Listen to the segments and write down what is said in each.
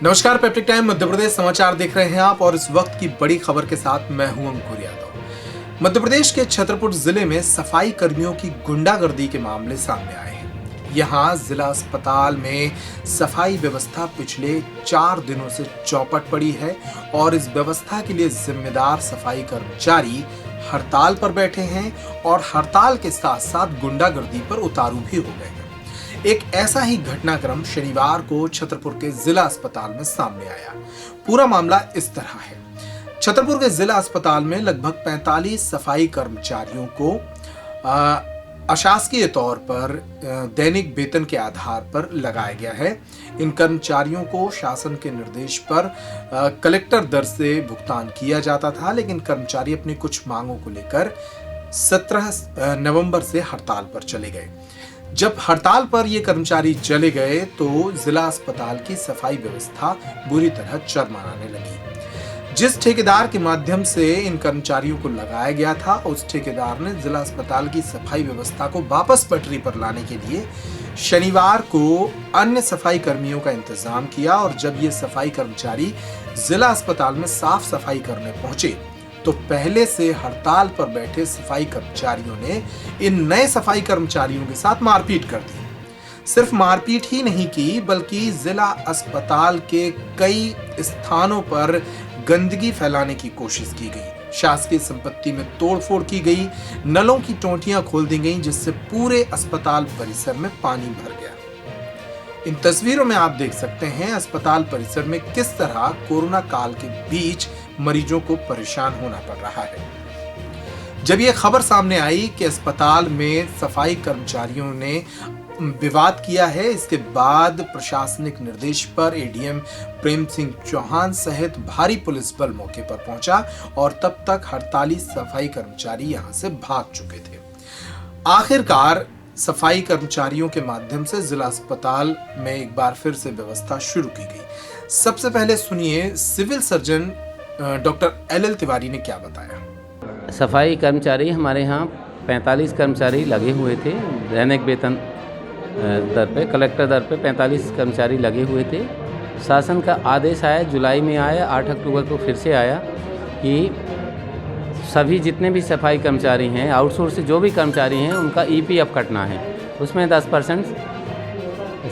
नमस्कार, peptic time Madhya Pradesh समाचार देख रहे हैं आप और इस वक्त की बड़ी खबर के साथ मैं हूं अंकुर यादव। मध्य प्रदेश के छतरपुर जिले में सफाई कर्मियों की गुंडागर्दी के मामले सामने आए हैं। यहां जिला अस्पताल में सफाई व्यवस्था पिछले 4 दिनों से चौपट पड़ी है और इस व्यवस्था के लिए जिम्मेदार सफाई कर्मचारी हड़ताल पर बैठे हैं और हड़ताल के साथ साथ गुंडागर्दी पर उतारू भी हो गए हैं। एक ऐसा ही घटनाक्रम शनिवार को छतरपुर के जिला अस्पताल में सामने आया। पूरा मामला इस तरह है। छतरपुर के जिला अस्पताल में लगभग 45 सफाई कर्मचारियों को अशासकीय तौर पर दैनिक वेतन के आधार पर लगाया गया है। इन कर्मचारियों को शासन के निर्देश पर कलेक्टर दर से भुगतान किया जाता था, लेकिन कर्मचारी अपनी कुछ मांगों को लेकर 17 नवंबर से हड़ताल पर चले गए। जब हड़ताल पर ये कर्मचारी चले गए तो जिला अस्पताल की सफाई व्यवस्था बुरी तरह चरमराने लगी। जिस ठेकेदार के माध्यम से इन कर्मचारियों को लगाया गया था, उस ठेकेदार ने जिला अस्पताल की सफाई व्यवस्था को वापस पटरी पर लाने के लिए शनिवार को अन्य सफाई कर्मियों का इंतजाम किया और जब ये सफाई कर्मचारी जिला अस्पताल में साफ सफाई करने पहुंचे तो पहले से हड़ताल पर बैठे सफाई कर्मचारियों ने इन नए सफाई कर्मचारियों के साथ मारपीट कर दी। सिर्फ मारपीट ही नहीं की, बल्कि जिला अस्पताल के कई स्थानों पर गंदगी फैलाने की कोशिश की गई। शासकीय संपत्ति में तोड़फोड़ की गई, नलों की टोंटियां खोल दी गईं, जिससे पूरे अस्पताल परिसर में पानी भर गया। इन तस्वीरों में आप देख सकते हैं अस्पताल परिसर में किस तरह कोरोना काल के बीच मरीजों को परेशान होना पड़ रहा है। जब यह खबर सामने आई कि अस्पताल में सफाई कर्मचारियों ने विवाद किया है, इसके बाद प्रशासनिक निर्देश पर एडीएम प्रेम सिंह चौहान सहित भारी पुलिस बल मौके पर पहुंचा और तब तक हड़ताली सफाई कर्मचारी यहां से भाग चुके थे। आखिरकार सफाई कर्मचारियों के माध्यम से जिला अस्पताल में एक बार फिर से व्यवस्था शुरू की गई। सबसे पहले सुनिए civil surgeon doctor L Tiwari ने क्या बताया। सफाई कर्मचारी हमारे यहाँ 45 कर्मचारी लगे हुए थे। दैनिक वेतन दर पे, कलेक्टर दर पे 45 कर्मचारी लगे हुए थे। शासन का आदेश आया, जुलाई में आया, 8 अक्टूबर को फिर से आया कि सभी जितने भी सफाई कर्मचारी हैं, आउटसोर्स से जो भी कर्मचारी हैं, उनका ईपीएफ कटना है। उसमें 10%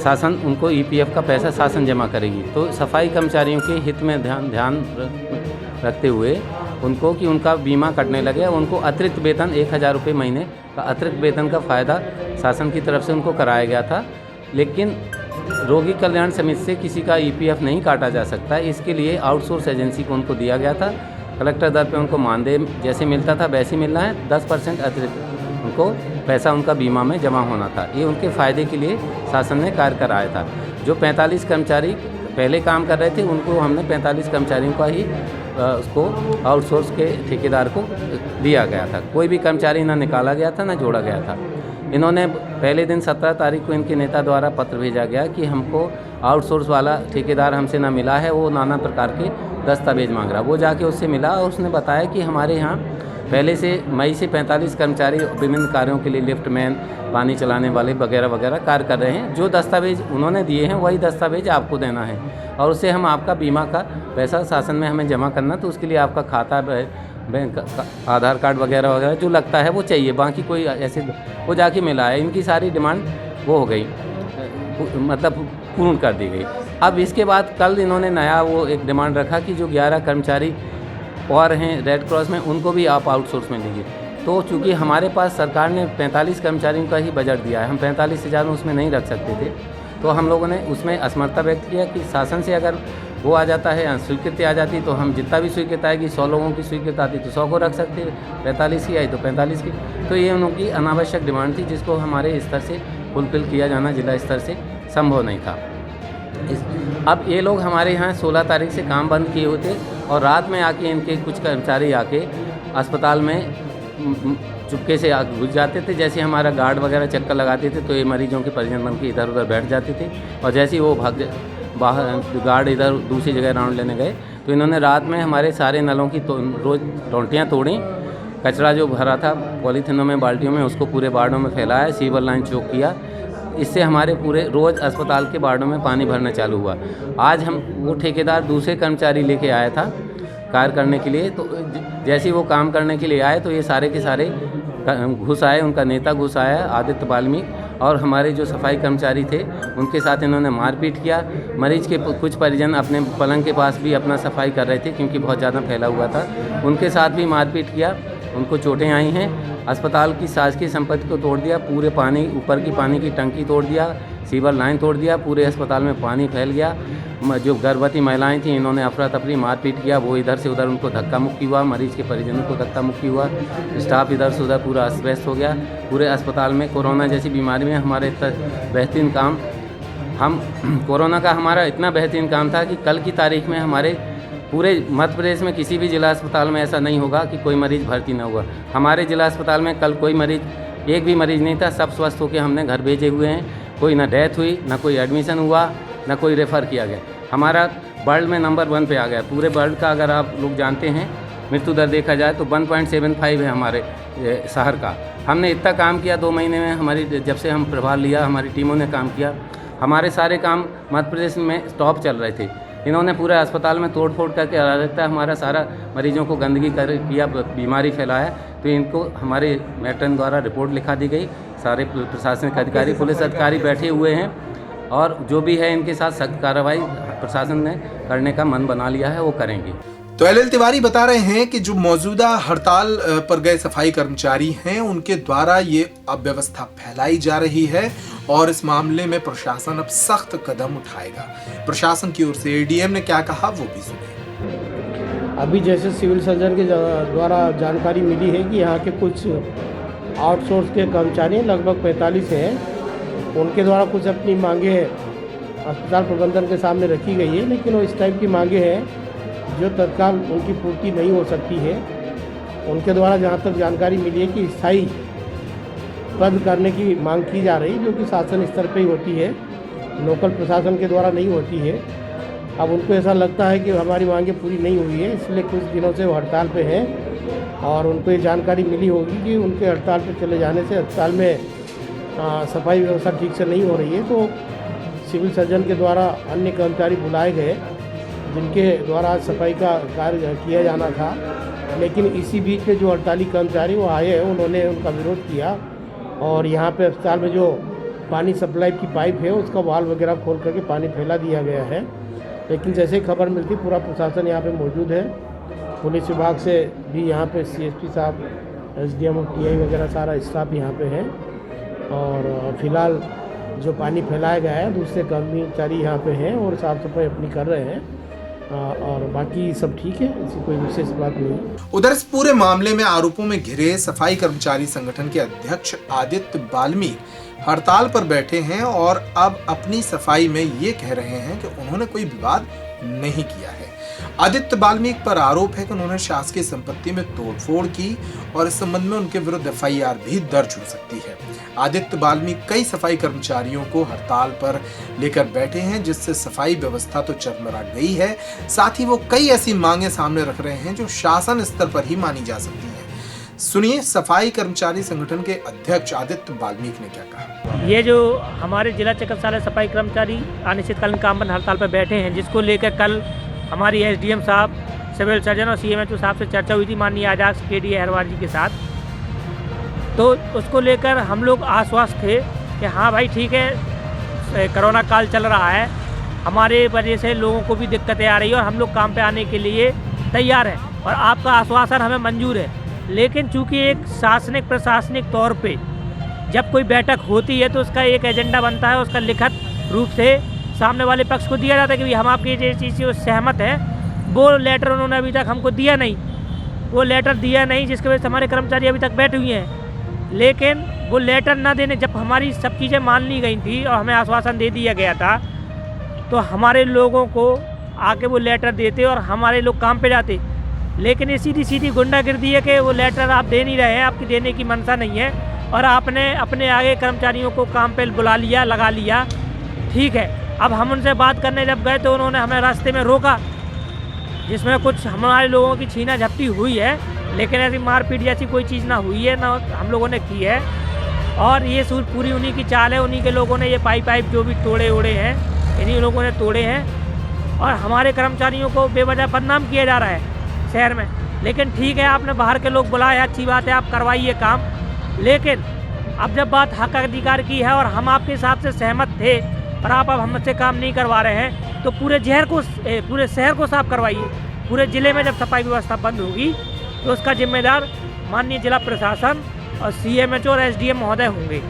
शासन उनको ईपीएफ का पैसा शासन जमा करेगी। तो सफाई कर्मचारियों के हित में ध्यान रखते हुए उनको कि उनका बीमा कटने लगे, उनको अतिरिक्त वेतन 1000 रुपये महीने का अतिरिक्त वेतन का फ़ायदा शासन की तरफ से उनको कराया गया था। लेकिन रोगी कल्याण समिति से किसी का ईपीएफ नहीं काटा जा सकता, इसके लिए आउटसोर्स एजेंसी को उनको दिया गया था। कलेक्टर दर पे उनको मानदेय जैसे मिलता था वैसे ही मिलना है, 10% अतिरिक्त उनको पैसा उनका बीमा में जमा होना था। ये उनके फ़ायदे के लिए शासन ने कार्य कराया था। जो 45 कर्मचारी पहले काम कर रहे थे, उनको हमने 45 कर्मचारियों का ही उसको आउटसोर्स के ठेकेदार को दिया गया था। कोई भी कर्मचारी ना निकाला गया था ना जोड़ा गया था। इन्होंने पहले दिन 17 तारीख को इनके नेता द्वारा पत्र भेजा गया कि हमको आउटसोर्स वाला ठेकेदार हमसे ना मिला है, वो नाना प्रकार के दस्तावेज मांग रहा। वो जाके उससे मिला और उसने बताया कि हमारे यहाँ पहले से मई से 45 कर्मचारी विभिन्न कार्यों के लिए लिफ्टमैन, पानी चलाने वाले वगैरह वगैरह कार्य कर रहे हैं। जो दस्तावेज उन्होंने दिए हैं वही दस्तावेज आपको देना है और उससे हम आपका बीमा का पैसा शासन में हमें जमा करना, तो उसके लिए आपका खाता, बैंक, आधार कार्ड वगैरह वगैरह जो लगता है वो चाहिए। बाकी कोई ऐसे वो जाके मिला है। इनकी सारी डिमांड वो हो गई, मतलब पूर्ण कर दी गई। अब इसके बाद कल इन्होंने नया वो एक डिमांड रखा कि जो 11 कर्मचारी और हैं रेड क्रॉस में, उनको भी आप आउटसोर्स में लीजिए। तो चूँकि हमारे पास सरकार ने 45 कर्मचारियों का ही बजट दिया है, हम 45 से ज़्यादा उसमें नहीं रख सकते थे, तो हम लोगों ने उसमें असमर्थता व्यक्त किया कि शासन से अगर वो आ जाता है, स्वीकृति आ जाती, तो हम जितना भी स्वीकृति आएगी, 100 लोगों की स्वीकृति आती तो 100 को रख सकते, 45 की आई तो 45 की। तो ये उनकी अनावश्यक डिमांड थी जिसको हमारे स्तर से फुलफिल किया जाना जिला स्तर से संभव नहीं था। अब ये लोग हमारे यहाँ 16 तारीख से काम बंद किए होते और रात में आके इनके कुछ कर्मचारी आके अस्पताल में चुपके से घुस जाते थे। जैसे हमारा गार्ड वगैरह चक्कर लगाते थे तो ये मरीजों के परिजन बन के इधर उधर बैठ जाते थे और जैसे ही वो बाहर गार्ड इधर दूसरी जगह राउंड लेने गए तो इन्होंने रात में हमारे सारे नलों की रोज टोंटियाँ तोड़ी, कचरा जो भरा था पॉलीथिनों में, बाल्टियों में, उसको पूरे वार्डों में फैलाया, सीवर लाइन चौक किया। इससे हमारे पूरे रोज़ अस्पताल के वार्डों में पानी भरना चालू हुआ। आज हम वो ठेकेदार दूसरे कर्मचारी लेके आया था कार्य करने के लिए, तो जैसे ही वो काम करने के लिए आए तो ये सारे के सारे घुस आए, उनका नेता घुस आया आदित्य वाल्मीकि, और हमारे जो सफाई कर्मचारी थे उनके साथ इन्होंने मारपीट किया। मरीज के कुछ परिजन अपने पलंग के पास भी अपना सफाई कर रहे थे क्योंकि बहुत ज़्यादा फैला हुआ था, उनके साथ भी मारपीट किया, उनको चोटें आई हैं। अस्पताल की शासकीय संपत्ति को तोड़ दिया, पूरे पानी ऊपर की पानी की टंकी तोड़ दिया, सीवर लाइन तोड़ दिया, पूरे अस्पताल में पानी फैल गया। जो गर्भवती महिलाएं थीं इन्होंने अफरा तफरी मारपीट किया, वो इधर से उधर उनको धक्का मुक्की हुआ, मरीज के परिजनों को धक्का मुक्की हुआ, स्टाफ इधर से उधर पूरा अस्त व्यस्त हो गया। पूरे अस्पताल में कोरोना जैसी बीमारी में हमारे इतना बेहतरीन काम कोरोना का हमारा इतना बेहतरीन काम था कि कल की तारीख में हमारे पूरे मध्य प्रदेश में किसी भी जिला अस्पताल में ऐसा नहीं होगा कि कोई मरीज़ भर्ती ना हुआ। हमारे जिला अस्पताल में कल कोई मरीज़, एक भी मरीज़ नहीं था, सब स्वस्थ होकर हमने घर भेजे हुए हैं। कोई ना डेथ हुई, ना कोई एडमिशन हुआ, ना कोई रेफ़र किया गया। हमारा वर्ल्ड में नंबर 1 पे आ गया। पूरे वर्ल्ड का अगर आप लोग जानते हैं मृत्यु दर देखा जाए तो 1.75 है हमारे शहर का। हमने इतना काम किया 2 महीने में, हमारी जब से हम प्रभार लिया हमारी टीमों ने काम किया। हमारे सारे काम मध्य प्रदेश में टॉप चल रहे थे। इन्होंने पूरे अस्पताल में तोड़ फोड़ करके अराजकता, हमारा सारा मरीजों को गंदगी कर किया, बीमारी फैलाया। तो इनको हमारे मैट्रन द्वारा रिपोर्ट लिखा दी गई। सारे प्रशासनिक अधिकारी, पुलिस अधिकारी बैठे हुए हैं और जो भी है इनके साथ सख्त कार्रवाई प्रशासन ने करने का मन बना लिया है, वो करेंगे। तो एल तिवारी बता रहे हैं कि जो मौजूदा हड़ताल पर गए सफाई कर्मचारी हैं उनके द्वारा ये अव्यवस्था फैलाई जा रही है और इस मामले में प्रशासन अब सख्त कदम उठाएगा। प्रशासन की ओर से एडीएम ने क्या कहा वो भी सुनिए। अभी जैसे सिविल सर्जन के द्वारा जानकारी मिली है कि यहाँ के कुछ आउटसोर्स के कर्मचारी लगभग 45 हैं, उनके द्वारा कुछ अपनी मांगे अस्पताल प्रबंधन के सामने रखी गई है, लेकिन वो इस टाइप की मांगे हैं जो तत्काल उनकी पूर्ति नहीं हो सकती है। उनके द्वारा जहाँ तक जानकारी मिली है कि स्थायी पद करने की मांग की जा रही, जो कि शासन स्तर पे ही होती है, लोकल प्रशासन के द्वारा नहीं होती है। अब उनको ऐसा लगता है कि हमारी मांगें पूरी नहीं हुई है, इसलिए कुछ दिनों से वो हड़ताल पे हैं और उनको ये जानकारी मिली होगी कि उनके हड़ताल पे चले जाने से अस्पताल में सफाई व्यवस्था ठीक से नहीं हो रही है। तो सिविल सर्जन के द्वारा अन्य कर्मचारी बुलाए गए जिनके द्वारा सफाई का कार्य किया जाना था, लेकिन इसी बीच में जो हड़ताली कर्मचारी वो आए हैं, उन्होंने उनका विरोध किया और यहाँ पे अस्पताल में जो पानी सप्लाई की पाइप है उसका वाल्व वगैरह खोल करके पानी फैला दिया गया है। लेकिन जैसे ही खबर मिलती पूरा प्रशासन यहाँ पे मौजूद है, पुलिस विभाग से भी यहाँ पे CSP साहब, SDM और TI वगैरह सारा स्टाफ यहाँ पे है और फिलहाल जो पानी फैलाया गया है दूसरे कर्मचारी यहाँ पे हैं और साफ सफाई अपनी कर रहे हैं और बाकी सब ठीक है, ऐसी कोई विशेष बात नहीं। उधर इस पूरे मामले में आरोपों में घिरे सफाई कर्मचारी संगठन के अध्यक्ष आदित्य वाल्मीकि हड़ताल पर बैठे हैं और अब अपनी सफाई में ये कह रहे हैं कि उन्होंने कोई विवाद नहीं किया है। आदित्य वाल्मीकि पर आरोप है कि उन्होंने शासकीय संपत्ति में तोड़फोड़ की और इस संबंध में उनके विरुद्ध FIR भी दर्ज हो सकती है। आदित्य वाल्मीकि कई सफाई कर्मचारियों को हड़ताल पर लेकर बैठे हैं, जिससे सफाई व्यवस्था तो चरमरा गई है, साथ ही वो कई ऐसी मांगे सामने रख रहे हैं जो शासन स्तर पर ही मानी जा सकती हैं। सुनिए सफाई कर्मचारी संगठन के अध्यक्ष आदित्य वाल्मीकि ने क्या कहा। ये जो हमारे जिला चिकित्सालय सफाई कर्मचारी अनिश्चितकालीन काम बंद हड़ताल पर बैठे हैं, जिसको लेकर कल हमारी SDM साहब, सिविल सर्जन और CMHO साहब से चर्चा हुई थी माननीय आजाद KD अहरवार जी के साथ, तो उसको लेकर हम लोग आश्वस्त थे कि हाँ भाई ठीक है, कोरोना काल चल रहा है, हमारे वजह से लोगों को भी दिक्कतें आ रही है और हम लोग काम पे आने के लिए तैयार हैं और आपका आश्वासन हमें मंजूर है। लेकिन चूँकि एक शासनिक प्रशासनिक तौर पे जब कोई बैठक होती है तो उसका एक एजेंडा बनता है, उसका लिखित रूप से सामने वाले पक्ष को दिया जाता है कि हम आपकी ये चीज़ से सहमत हैं। वो लेटर उन्होंने अभी तक हमको दिया नहीं, वो लेटर दिया नहीं, जिसकी वजह से हमारे कर्मचारी अभी तक बैठे हुए हैं। लेकिन वो लेटर ना देने, जब हमारी सब चीज़ें मान ली गई थी और हमें आश्वासन दे दिया गया था, तो हमारे लोगों को आके वो लेटर देते और हमारे लोग काम पे जाते। लेकिन ये सीधी सीधी गुंडागिर्दी है कि वो लेटर आप दे नहीं रहे हैं, आपकी देने की मंशा नहीं है और आपने अपने आगे कर्मचारियों को काम पे बुला लिया, लगा लिया। ठीक है, अब हम उनसे बात करने जब गए तो उन्होंने हमें रास्ते में रोका, जिसमें कुछ हमारे लोगों की छीना झपटी हुई है, लेकिन ऐसी मारपीट जैसी कोई चीज़ ना हुई है, ना हम लोगों ने की है। और ये सूझ पूरी उन्हीं की चाल है, उन्हीं के लोगों ने ये पाइप जो भी तोड़े ओड़े हैं, इन्हीं लोगों ने तोड़े हैं और हमारे कर्मचारियों को बेवजह बदनाम किया जा रहा है शहर में। लेकिन ठीक है, आपने बाहर के लोग बुलाए, अच्छी बात है, आप करवाइए काम, लेकिन अब जब बात हक अधिकार की है और हम आपके हिसाब से सहमत थे और आप अब हमसे काम नहीं करवा रहे हैं, तो पूरे शहर को साफ करवाइए। पूरे ज़िले में जब सफाई व्यवस्था बंद होगी तो उसका जिम्मेदार माननीय जिला प्रशासन और CMHO और SDM महोदय होंगे।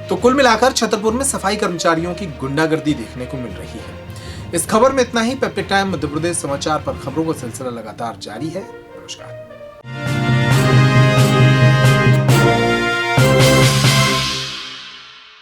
तो कुल मिलाकर छतरपुर में सफाई कर्मचारियों की गुंडागर्दी देखने को मिल रही है। इस खबर में इतना ही। पेप्टिक टाइम मध्य प्रदेश समाचार पर खबरों का सिलसिला लगातार जारी है। नमस्कार।